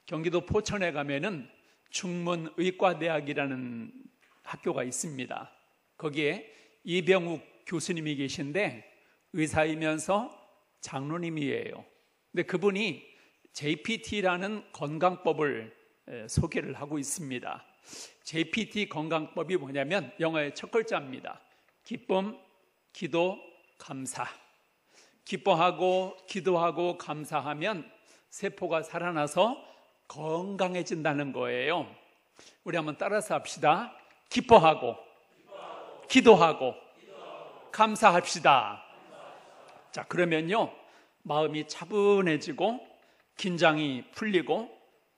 경기도 포천에 가면은 충문의과대학이라는 학교가 있습니다. 거기에 이병욱 교수님이 계신데 의사이면서 장로님이에요. 근데 그분이 JPT라는 건강법을 소개를 하고 있습니다. JPT 건강법이 뭐냐면 영어의 첫 글자입니다. 기쁨, 기도, 감사. 기뻐하고 기도하고 감사하면 세포가 살아나서 건강해진다는 거예요. 우리 한번 따라서 합시다. 기뻐하고 기도하고 감사합시다. 자, 그러면요, 마음이 차분해지고 긴장이 풀리고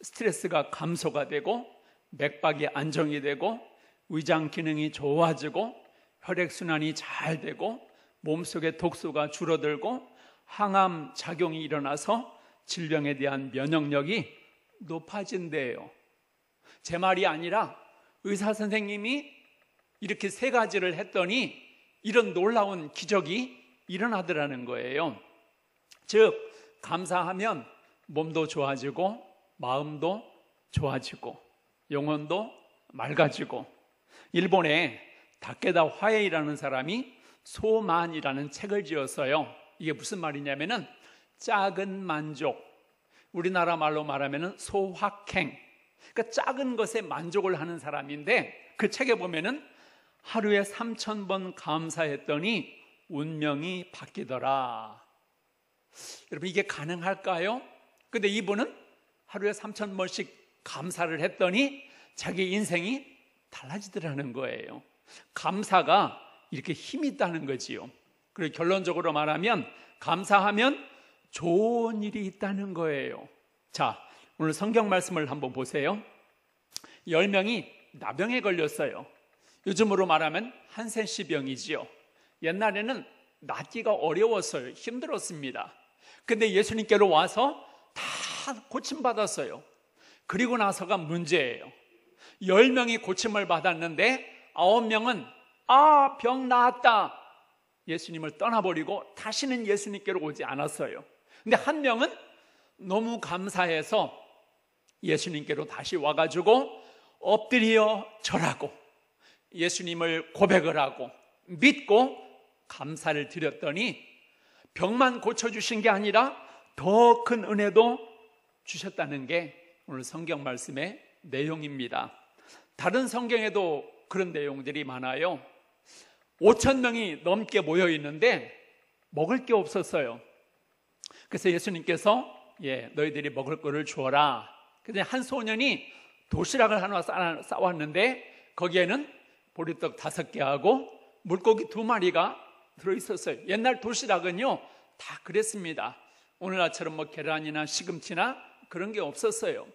스트레스가 감소가 되고 맥박이 안정이 되고 위장 기능이 좋아지고 혈액순환이 잘 되고 몸속의 독소가 줄어들고 항암 작용이 일어나서 질병에 대한 면역력이 높아진대요. 제 말이 아니라 의사 선생님이 이렇게 세 가지를 했더니 이런 놀라운 기적이 일어나더라는 거예요. 즉, 감사하면 몸도 좋아지고 마음도 좋아지고 영혼도 맑아지고. 일본에 다케다 화에이라는 사람이 소만이라는 책을 지었어요. 이게 무슨 말이냐면은 작은 만족, 우리나라 말로 말하면은 소확행, 그러니까 작은 것에 만족을 하는 사람인데, 그 책에 보면은 하루에 3,000번 감사했더니 운명이 바뀌더라. 여러분, 이게 가능할까요? 근데 이분은 하루에 3,000번씩 감사를 했더니 자기 인생이 달라지더라는 거예요. 감사가 이렇게 힘이 있다는 거지요. 그리고 결론적으로 말하면 감사하면 좋은 일이 있다는 거예요. 자, 오늘 성경 말씀을 한번 보세요. 10명이 나병에 걸렸어요. 요즘으로 말하면 한센시병이지요. 옛날에는 낫기가 어려웠어요. 힘들었습니다. 근데 예수님께로 와서 다 고침받았어요. 그리고 나서가 문제예요. 10명이 고침을 받았는데 9명은 병 나았다, 예수님을 떠나버리고 다시는 예수님께로 오지 않았어요. 근데 한 명은 너무 감사해서 예수님께로 다시 와가지고 엎드려 절하고 예수님을 고백을 하고 믿고 감사를 드렸더니 병만 고쳐주신 게 아니라 더 큰 은혜도 주셨다는 게 오늘 성경 말씀의 내용입니다. 다른 성경에도 그런 내용들이 많아요. 5,000명이 넘게 모여 있는데 먹을 게 없었어요. 그래서 예수님께서 너희들이 먹을 거를 주어라. 그런데 한 소년이 도시락을 하나 싸왔는데 거기에는 보리떡 5개하고 물고기 2마리가 들어있었어요. 옛날 도시락은요 다 그랬습니다. 오늘날처럼 뭐 계란이나 시금치나 그런 게 없었어요.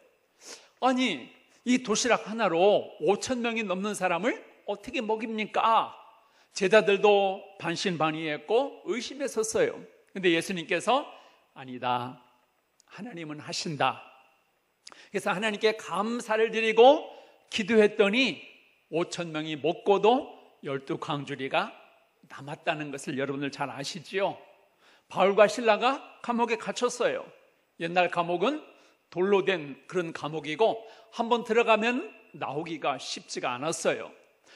아니, 이 도시락 하나로 5,000명이 넘는 사람을 어떻게 먹입니까? 제자들도 반신반의했고 의심했었어요. 근데 예수님께서 아니다, 하나님은 하신다. 그래서 하나님께 감사를 드리고 기도했더니 5,000명이 먹고도 12광주리가 남았다는 것을 여러분들 잘 아시지요? 바울과 실라가 감옥에 갇혔어요. 옛날 감옥은 돌로 된 그런 감옥이고 한번 들어가면 나오기가 쉽지가 않았어요.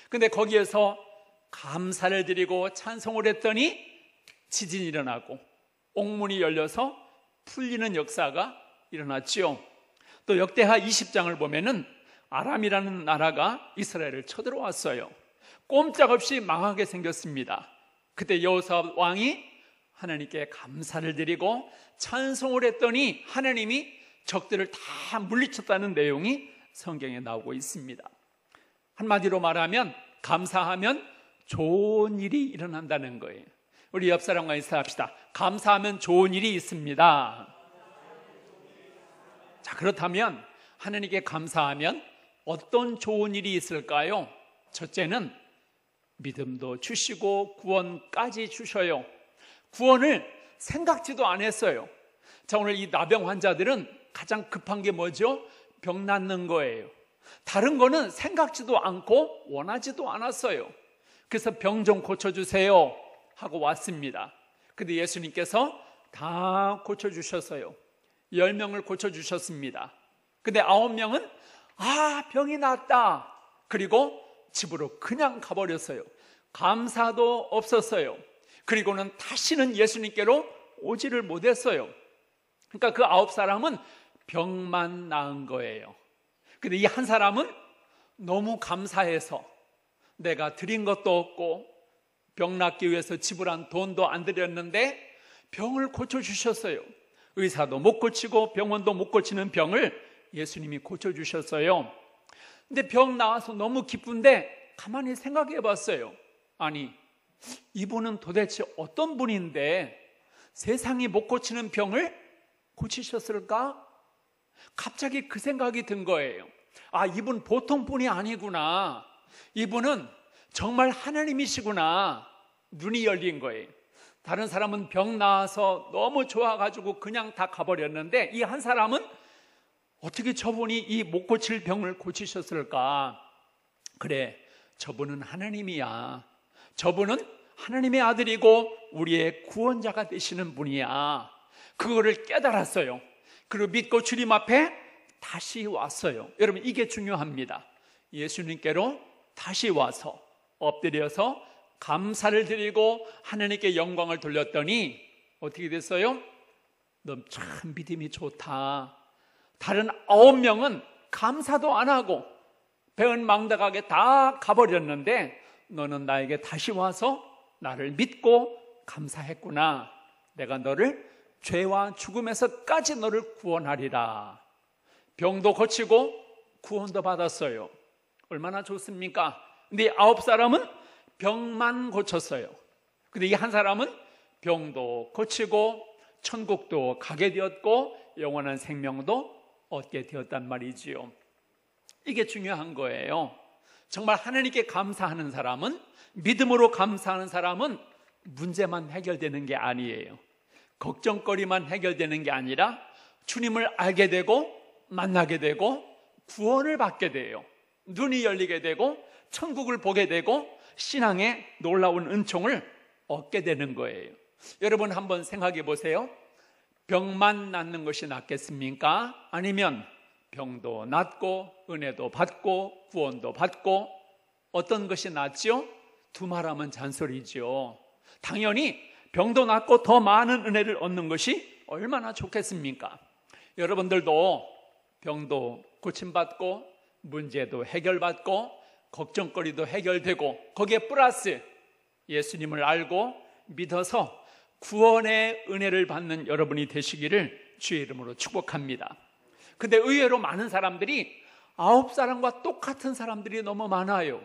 근데 거기에서 감사를 드리고 찬송을 했더니 지진이 일어나고 옥문이 열려서 풀리는 역사가 일어났지요. 또 역대하 20장을 보면은 아람이라는 나라가 이스라엘을 쳐들어왔어요. 꼼짝없이 망하게 생겼습니다. 그때 여호사밧 왕이 하나님께 감사를 드리고 찬송을 했더니 하나님이 적들을 다 물리쳤다는 내용이 성경에 나오고 있습니다. 한마디로 말하면 감사하면 좋은 일이 일어난다는 거예요. 우리 옆 사람과 인사합시다. 감사하면 좋은 일이 있습니다. 자, 그렇다면 하나님께 감사하면 어떤 좋은 일이 있을까요? 첫째는 믿음도 주시고 구원까지 주셔요. 구원을 생각지도 안 했어요. 자, 오늘 이 나병 환자들은 가장 급한 게 뭐죠? 병 낫는 거예요. 다른 거는 생각지도 않고 원하지도 않았어요. 그래서 병 좀 고쳐주세요 하고 왔습니다. 근데 예수님께서 다 고쳐주셨어요. 10명을 고쳐주셨습니다. 근데 9명은 병이 났다. 그리고 집으로 그냥 가버렸어요. 감사도 없었어요. 그리고는 다시는 예수님께로 오지를 못했어요. 그러니까 그 9사람은 병만 나은 거예요. 근데 이 한 사람은 너무 감사해서 내가 드린 것도 없고 병 낫기 위해서 지불한 돈도 안 드렸는데 병을 고쳐주셨어요. 의사도 못 고치고 병원도 못 고치는 병을 예수님이 고쳐주셨어요. 근데 병 나와서 너무 기쁜데 가만히 생각해 봤어요. 아니, 이분은 도대체 어떤 분인데 세상이 못 고치는 병을 고치셨을까? 갑자기 그 생각이 든 거예요. 이분 보통 분이 아니구나. 이분은 정말 하나님이시구나. 눈이 열린 거예요. 다른 사람은 병 나와서 너무 좋아가지고 그냥 다 가버렸는데 이 한 사람은 어떻게 저분이 이 못 고칠 병을 고치셨을까? 그래, 저분은 하나님이야. 저분은 하나님의 아들이고 우리의 구원자가 되시는 분이야. 그거를 깨달았어요. 그리고 믿고 주님 앞에 다시 왔어요. 여러분, 이게 중요합니다. 예수님께로 다시 와서 엎드려서 감사를 드리고 하나님께 영광을 돌렸더니 어떻게 됐어요? 너 참 믿음이 좋다. 다른 9명은 감사도 안 하고 배은망덕하게 다 가버렸는데 너는 나에게 다시 와서 나를 믿고 감사했구나. 내가 너를 죄와 죽음에서까지 너를 구원하리라. 병도 고치고 구원도 받았어요. 얼마나 좋습니까? 근데 이 9사람은 병만 고쳤어요. 근데 이 한 사람은 병도 고치고 천국도 가게 되었고 영원한 생명도 얻게 되었단 말이지요. 이게 중요한 거예요. 정말 하나님께 감사하는 사람은, 믿음으로 감사하는 사람은 문제만 해결되는 게 아니에요. 걱정거리만 해결되는 게 아니라 주님을 알게 되고 만나게 되고 구원을 받게 돼요. 눈이 열리게 되고 천국을 보게 되고 신앙의 놀라운 은총을 얻게 되는 거예요. 여러분 한번 생각해 보세요. 병만 낫는 것이 낫겠습니까? 아니면 병도 낫고 은혜도 받고 구원도 받고 어떤 것이 낫죠? 두말하면 잔소리죠. 당연히 병도 낫고 더 많은 은혜를 얻는 것이 얼마나 좋겠습니까? 여러분들도 병도 고침받고 문제도 해결받고 걱정거리도 해결되고 거기에 플러스 예수님을 알고 믿어서 구원의 은혜를 받는 여러분이 되시기를 주의 이름으로 축복합니다. 근데 의외로 많은 사람들이 9사람과 똑같은 사람들이 너무 많아요.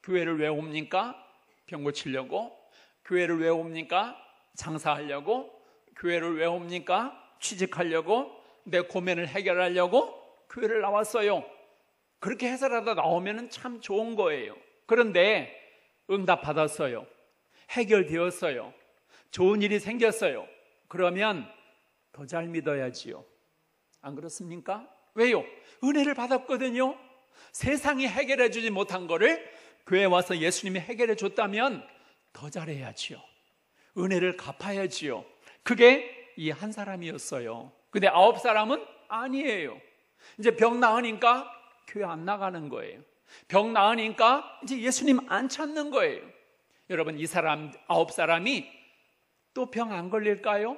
교회를 왜 옵니까? 병 고치려고. 교회를 왜 옵니까? 장사하려고. 교회를 왜 옵니까? 취직하려고. 내 고민을 해결하려고 교회를 나왔어요. 그렇게 해서라도 나오면 참 좋은 거예요. 그런데 응답 받았어요. 해결되었어요. 좋은 일이 생겼어요. 그러면 더 잘 믿어야지요. 안 그렇습니까? 왜요? 은혜를 받았거든요. 세상이 해결해 주지 못한 거를 교회에 와서 예수님이 해결해 줬다면 더 잘해야지요. 은혜를 갚아야지요. 그게 이 한 사람이었어요. 근데 9사람은 아니에요. 이제 병 나으니까 교회 안 나가는 거예요. 병 나으니까 이제 예수님 안 찾는 거예요. 여러분, 이 사람 9사람이 또 병 안 걸릴까요?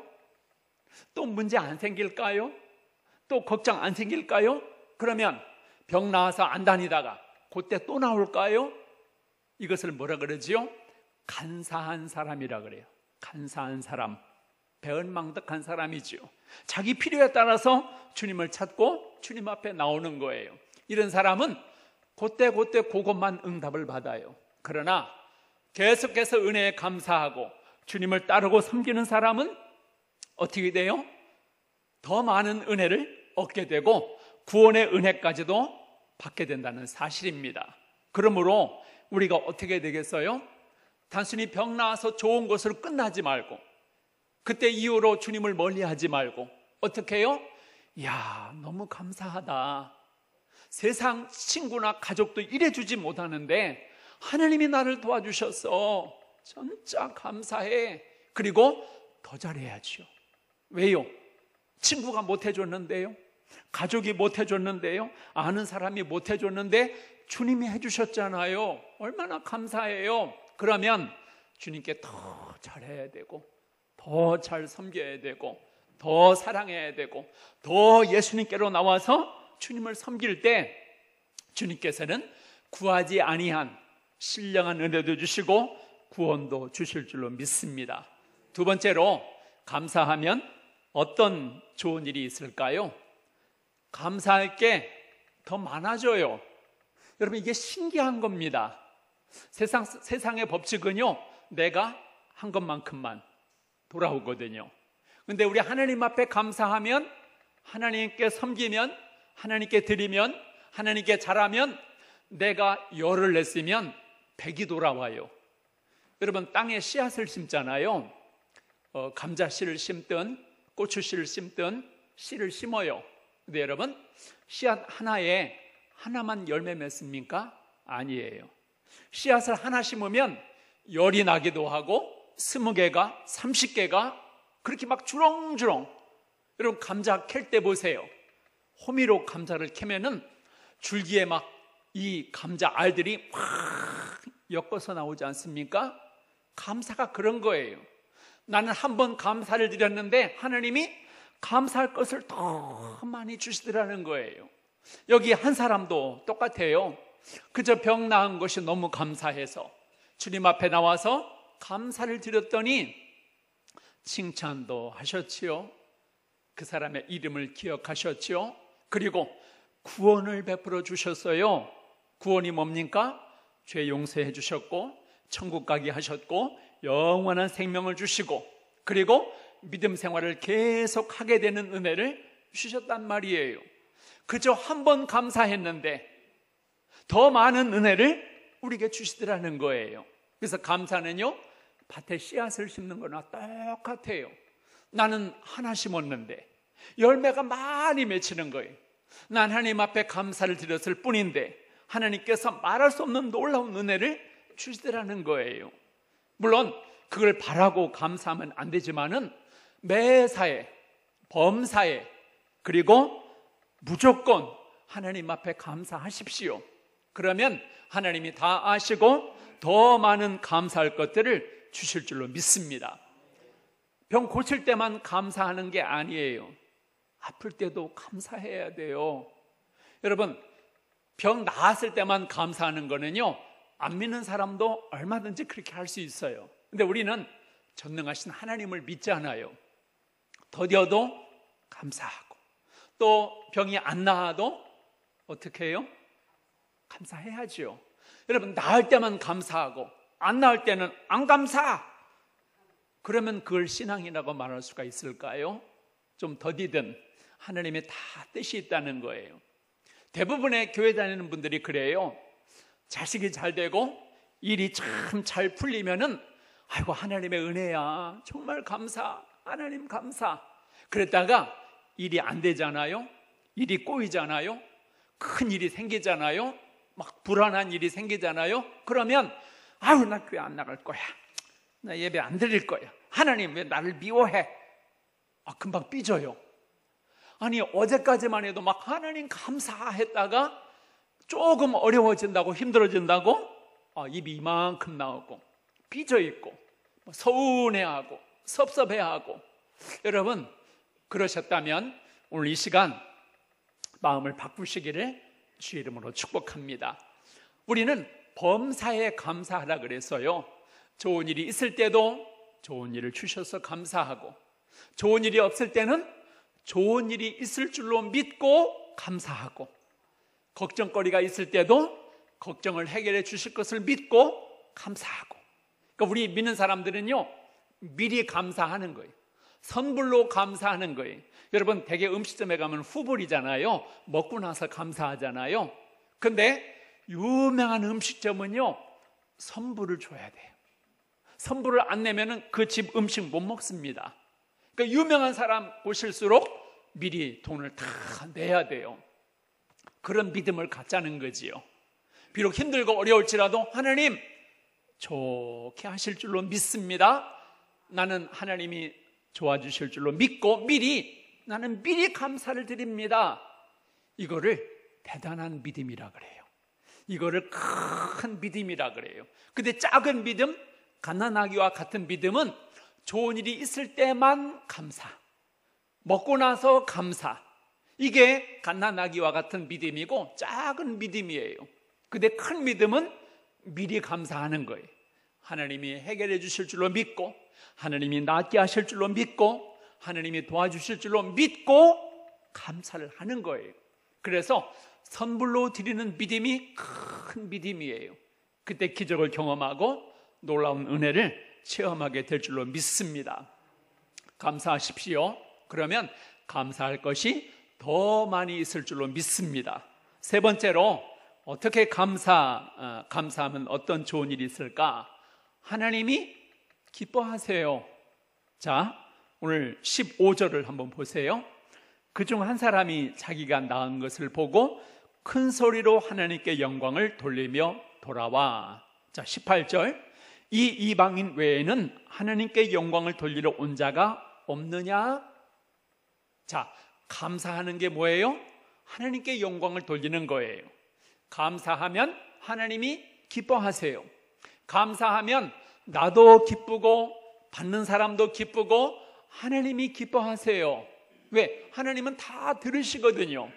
또 문제 안 생길까요? 또 걱정 안 생길까요? 그러면 병 나와서 안 다니다가 그때 또 나올까요? 이것을 뭐라 그러지요? 간사한 사람이라 그래요. 간사한 사람, 배은망덕한 사람이지요. 자기 필요에 따라서 주님을 찾고 주님 앞에 나오는 거예요. 이런 사람은 그때 그것만 응답을 받아요. 그러나 계속해서 은혜에 감사하고 주님을 따르고 섬기는 사람은 어떻게 돼요? 더 많은 은혜를 얻게 되고 구원의 은혜까지도 받게 된다는 사실입니다. 그러므로 우리가 어떻게 되겠어요? 단순히 병 나와서 좋은 것으로 끝나지 말고 그때 이후로 주님을 멀리하지 말고 어떻게 해요? 이야, 너무 감사하다. 세상 친구나 가족도 이래주지 못하는데 하나님이 나를 도와주셨어. 진짜 감사해. 그리고 더 잘해야죠. 왜요? 친구가 못해줬는데요. 가족이 못 해줬는데요, 아는 사람이 못 해줬는데 주님이 해주셨잖아요. 얼마나 감사해요. 그러면 주님께 더 잘해야 되고, 더 잘 섬겨야 되고, 더 사랑해야 되고, 더 예수님께로 나와서 주님을 섬길 때 주님께서는 구하지 아니한 신령한 은혜도 주시고 구원도 주실 줄로 믿습니다. 두 번째로, 감사하면 어떤 좋은 일이 있을까요? 감사할 게 더 많아져요. 여러분, 이게 신기한 겁니다. 세상의 법칙은요, 내가 한 것만큼만 돌아오거든요. 근데 우리 하나님 앞에 감사하면, 하나님께 섬기면, 하나님께 드리면, 하나님께 잘하면, 내가 열을 냈으면 백이 돌아와요. 여러분, 땅에 씨앗을 심잖아요. 감자 씨를 심든 고추 씨를 심든 씨를 심어요. 근데 여러분, 씨앗 하나에 하나만 열매 맺습니까? 아니에요. 씨앗을 하나 심으면 열이 나기도 하고 20개가 30개가 그렇게 막 주렁주렁. 여러분, 감자 캘 때 보세요. 호미로 감자를 캐면은 줄기에 막 이 감자 알들이 확 엮어서 나오지 않습니까? 감사가 그런 거예요. 나는 한 번 감사를 드렸는데 하나님이 감사할 것을 더 많이 주시더라는 거예요. 여기 한 사람도 똑같아요. 그저 병 나은 것이 너무 감사해서 주님 앞에 나와서 감사를 드렸더니 칭찬도 하셨지요. 그 사람의 이름을 기억하셨지요. 그리고 구원을 베풀어 주셨어요. 구원이 뭡니까? 죄 용서해 주셨고, 천국 가게 하셨고, 영원한 생명을 주시고, 그리고 믿음 생활을 계속 하게 되는 은혜를 주셨단 말이에요. 그저 한 번 감사했는데 더 많은 은혜를 우리에게 주시더라는 거예요. 그래서 감사는요, 밭에 씨앗을 심는 거나 똑같아요. 나는 하나 심었는데 열매가 많이 맺히는 거예요. 난 하나님 앞에 감사를 드렸을 뿐인데 하나님께서 말할 수 없는 놀라운 은혜를 주시더라는 거예요. 물론 그걸 바라고 감사하면 안 되지만은 매사에, 범사에, 그리고 무조건 하나님 앞에 감사하십시오. 그러면 하나님이 다 아시고 더 많은 감사할 것들을 주실 줄로 믿습니다. 병 고칠 때만 감사하는 게 아니에요. 아플 때도 감사해야 돼요. 여러분, 병 나았을 때만 감사하는 거는요, 안 믿는 사람도 얼마든지 그렇게 할 수 있어요. 근데 우리는 전능하신 하나님을 믿잖아요. 더뎌도 감사하고, 또 병이 안 나아도 어떻게 해요? 감사해야죠. 여러분, 나을 때만 감사하고 안 나을 때는 안 감사, 그러면 그걸 신앙이라고 말할 수가 있을까요? 좀 더디든 하나님의 다 뜻이 있다는 거예요. 대부분의 교회 다니는 분들이 그래요. 자식이 잘 되고 일이 참 잘 풀리면은 아이고, 하나님의 은혜야, 정말 감사, 하나님 감사. 그랬다가 일이 안 되잖아요. 일이 꼬이잖아요. 큰 일이 생기잖아요. 막 불안한 일이 생기잖아요. 그러면 아유, 나 교회 안 나갈 거야, 나 예배 안 드릴 거야, 하나님 왜 나를 미워해? 금방 삐져요. 아니, 어제까지만 해도 막 하나님 감사했다가 조금 어려워진다고, 힘들어진다고 입이 이만큼 나오고 삐져있고 서운해하고 섭섭해하고. 여러분, 그러셨다면 오늘 이 시간 마음을 바꾸시기를 주의 이름으로 축복합니다. 우리는 범사에 감사하라 그랬어요. 좋은 일이 있을 때도 좋은 일을 주셔서 감사하고, 좋은 일이 없을 때는 좋은 일이 있을 줄로 믿고 감사하고, 걱정거리가 있을 때도 걱정을 해결해 주실 것을 믿고 감사하고. 그러니까 우리 믿는 사람들은요, 미리 감사하는 거예요. 선불로 감사하는 거예요. 여러분, 대개 음식점에 가면 후불이잖아요. 먹고 나서 감사하잖아요. 근데 유명한 음식점은요, 선불을 줘야 돼요. 선불을 안 내면은 그 집 음식 못 먹습니다. 그러니까 유명한 사람 오실수록 미리 돈을 다 내야 돼요. 그런 믿음을 갖자는 거지요. 비록 힘들고 어려울지라도 하나님 좋게 하실 줄로 믿습니다. 나는 하나님이 도와주실 줄로 믿고 미리 나는 미리 감사를 드립니다. 이거를 대단한 믿음이라 그래요. 이거를 큰 믿음이라 그래요. 근데 작은 믿음, 갓난아기와 같은 믿음은 좋은 일이 있을 때만 감사, 먹고 나서 감사, 이게 갓난아기와 같은 믿음이고 작은 믿음이에요. 근데 큰 믿음은 미리 감사하는 거예요. 하나님이 해결해 주실 줄로 믿고, 하나님이 낫게 하실 줄로 믿고, 하나님이 도와주실 줄로 믿고 감사를 하는 거예요. 그래서 선불로 드리는 믿음이 큰 믿음이에요. 그때 기적을 경험하고 놀라운 은혜를 체험하게 될 줄로 믿습니다. 감사하십시오. 그러면 감사할 것이 더 많이 있을 줄로 믿습니다. 세 번째로 어떻게 감사하면 어떤 좋은 일이 있을까? 하나님이 기뻐하세요. 자, 오늘 15절을 한번 보세요. 그중 한 사람이 자기가 낳은 것을 보고 큰 소리로 하나님께 영광을 돌리며 돌아와. 자, 18절. 이 이방인 외에는 하나님께 영광을 돌리러 온 자가 없느냐? 자, 감사하는 게 뭐예요? 하나님께 영광을 돌리는 거예요. 감사하면 하나님이 기뻐하세요. 감사하면 나도 기쁘고 받는 사람도 기쁘고 하나님이 기뻐하세요. 왜? 하나님은 다 들으시거든요.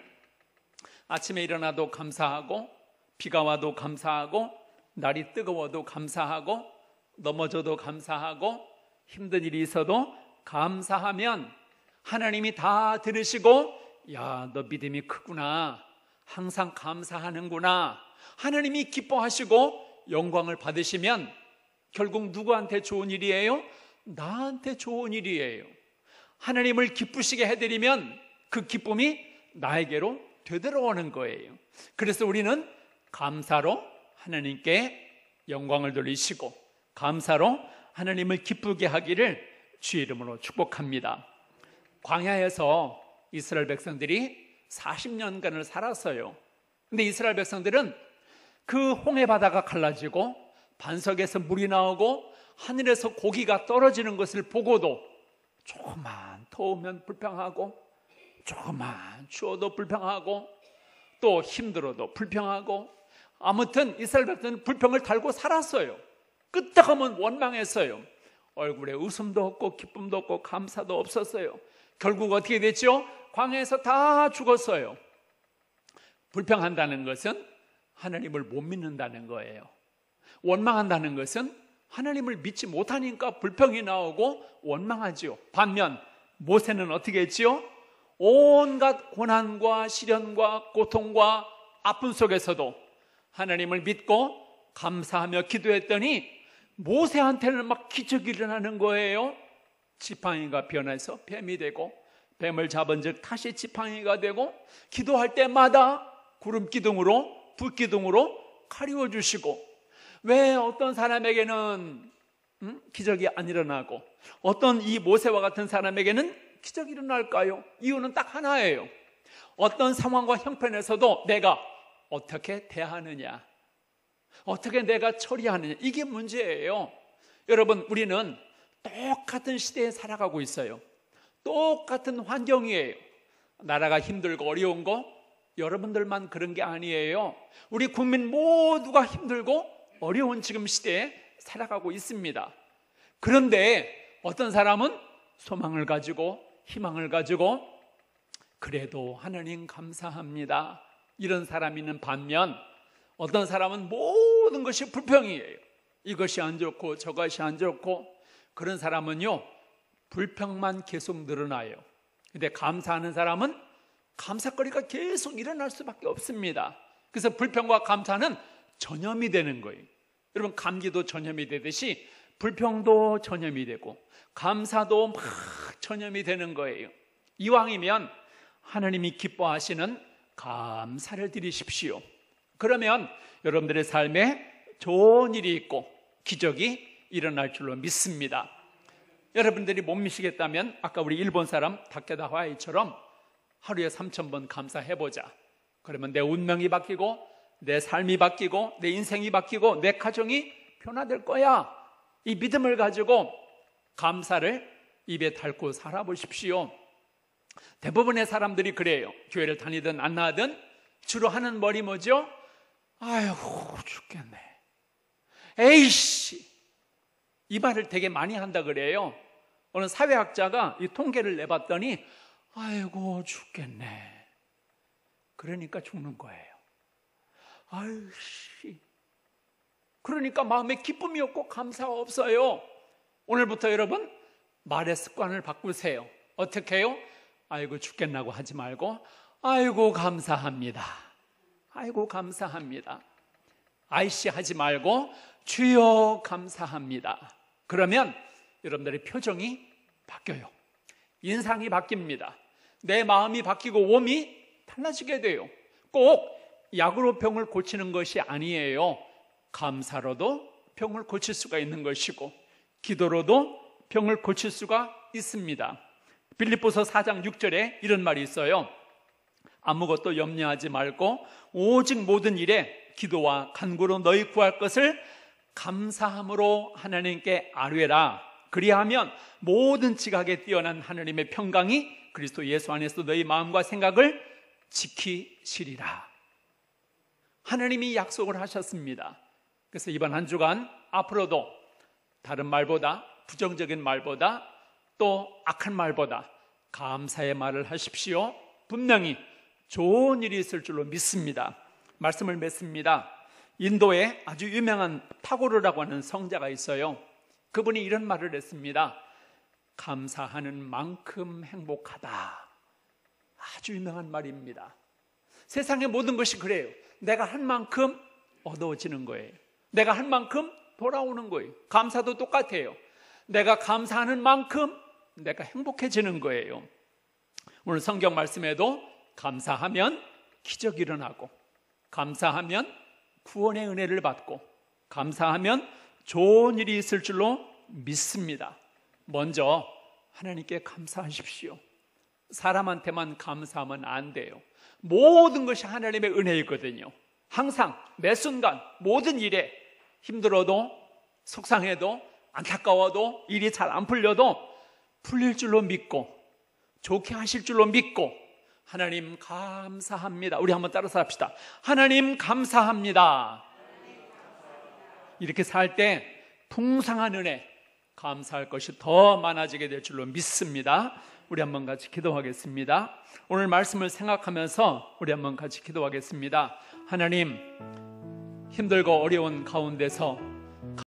아침에 일어나도 감사하고, 비가 와도 감사하고, 날이 뜨거워도 감사하고, 넘어져도 감사하고, 힘든 일이 있어도 감사하면 하나님이 다 들으시고, 야, 너 믿음이 크구나, 항상 감사하는구나, 하나님이 기뻐하시고 영광을 받으시면 결국 누구한테 좋은 일이에요? 나한테 좋은 일이에요. 하나님을 기쁘시게 해드리면 그 기쁨이 나에게로 되돌아오는 거예요. 그래서 우리는 감사로 하나님께 영광을 돌리시고 감사로 하나님을 기쁘게 하기를 주의 이름으로 축복합니다. 광야에서 이스라엘 백성들이 40년간을 살았어요. 근데 이스라엘 백성들은 그 홍해 바다가 갈라지고 반석에서 물이 나오고 하늘에서 고기가 떨어지는 것을 보고도 조금만 더우면 불평하고, 조금만 추워도 불평하고, 또 힘들어도 불평하고, 아무튼 이스라엘 백성은 불평을 달고 살았어요. 끄떡하면 원망했어요. 얼굴에 웃음도 없고 기쁨도 없고 감사도 없었어요. 결국 어떻게 됐죠? 광야에서 다 죽었어요. 불평한다는 것은 하나님을 못 믿는다는 거예요. 원망한다는 것은 하나님을 믿지 못하니까 불평이 나오고 원망하지요. 반면 모세는 어떻게 했지요? 온갖 고난과 시련과 고통과 아픔 속에서도 하나님을 믿고 감사하며 기도했더니 모세한테는 막 기적이 일어나는 거예요. 지팡이가 변해서 뱀이 되고, 뱀을 잡은 즉 다시 지팡이가 되고, 기도할 때마다 구름 기둥으로 불 기둥으로 가리워 주시고, 왜 어떤 사람에게는 기적이 안 일어나고 어떤 이 모세와 같은 사람에게는 기적이 일어날까요? 이유는 딱 하나예요. 어떤 상황과 형편에서도 내가 어떻게 대하느냐, 어떻게 내가 처리하느냐, 이게 문제예요. 여러분, 우리는 똑같은 시대에 살아가고 있어요. 똑같은 환경이에요. 나라가 힘들고 어려운 거 여러분들만 그런 게 아니에요. 우리 국민 모두가 힘들고 어려운 지금 시대에 살아가고 있습니다. 그런데 어떤 사람은 소망을 가지고 희망을 가지고 그래도 하나님 감사합니다, 이런 사람이 있는 반면 어떤 사람은 모든 것이 불평이에요. 이것이 안 좋고 저것이 안 좋고, 그런 사람은요 불평만 계속 늘어나요. 근데 감사하는 사람은 감사거리가 계속 일어날 수밖에 없습니다. 그래서 불평과 감사는 전염이 되는 거예요. 여러분, 감기도 전염이 되듯이 불평도 전염이 되고 감사도 막 전염이 되는 거예요. 이왕이면 하나님이 기뻐하시는 감사를 드리십시오. 그러면 여러분들의 삶에 좋은 일이 있고 기적이 일어날 줄로 믿습니다. 여러분들이 못 믿으시겠다면 아까 우리 일본 사람 다케다 화이처럼 하루에 3,000번 감사해보자. 그러면 내 운명이 바뀌고 내 삶이 바뀌고 내 인생이 바뀌고 내 가정이 변화될 거야. 이 믿음을 가지고 감사를 입에 달고 살아보십시오. 대부분의 사람들이 그래요. 교회를 다니든 안 나든 주로 하는 말이 뭐죠? 아이고 죽겠네, 에이씨, 이 말을 되게 많이 한다 그래요. 어느 사회학자가 이 통계를 내봤더니 아이고 죽겠네, 그러니까 죽는 거예요. 아이씨, 그러니까 마음에 기쁨이 없고 감사가 없어요. 오늘부터 여러분 말의 습관을 바꾸세요. 어떻게 해요? 아이고 죽겠나고 하지 말고 아이고 감사합니다, 아이고 감사합니다. 아이씨 하지 말고 주여 감사합니다. 그러면 여러분들의 표정이 바뀌어요. 인상이 바뀝니다. 내 마음이 바뀌고 몸이 달라지게 돼요. 꼭 약으로 병을 고치는 것이 아니에요. 감사로도 병을 고칠 수가 있는 것이고 기도로도 병을 고칠 수가 있습니다. 빌립보서 4장 6절에 이런 말이 있어요. 아무것도 염려하지 말고 오직 모든 일에 기도와 간구로 너희 구할 것을 감사함으로 하나님께 아뢰라. 그리하면 모든 지각에 뛰어난 하나님의 평강이 그리스도 예수 안에서 너희 마음과 생각을 지키시리라. 하나님이 약속을 하셨습니다. 그래서 이번 한 주간 앞으로도 다른 말보다, 부정적인 말보다, 또 악한 말보다 감사의 말을 하십시오. 분명히 좋은 일이 있을 줄로 믿습니다. 말씀을 맺습니다. 인도에 아주 유명한 타고르라고 하는 성자가 있어요. 그분이 이런 말을 했습니다. 감사하는 만큼 행복하다. 아주 유명한 말입니다. 세상의 모든 것이 그래요. 내가 한 만큼 얻어지는 거예요. 내가 한 만큼 돌아오는 거예요. 감사도 똑같아요. 내가 감사하는 만큼 내가 행복해지는 거예요. 오늘 성경 말씀에도 감사하면 기적이 일어나고, 감사하면 구원의 은혜를 받고, 감사하면 좋은 일이 있을 줄로 믿습니다. 먼저 하나님께 감사하십시오. 사람한테만 감사하면 안 돼요. 모든 것이 하나님의 은혜이거든요. 항상 매 순간 모든 일에 힘들어도, 속상해도, 안타까워도, 일이 잘 안 풀려도 풀릴 줄로 믿고, 좋게 하실 줄로 믿고, 하나님 감사합니다. 우리 한번 따라서 합시다. 하나님 감사합니다. 이렇게 살 때 풍성한 은혜, 감사할 것이 더 많아지게 될 줄로 믿습니다. 우리 한번 같이 기도하겠습니다. 오늘 말씀을 생각하면서 우리 한번 같이 기도하겠습니다. 하나님, 힘들고 어려운 가운데서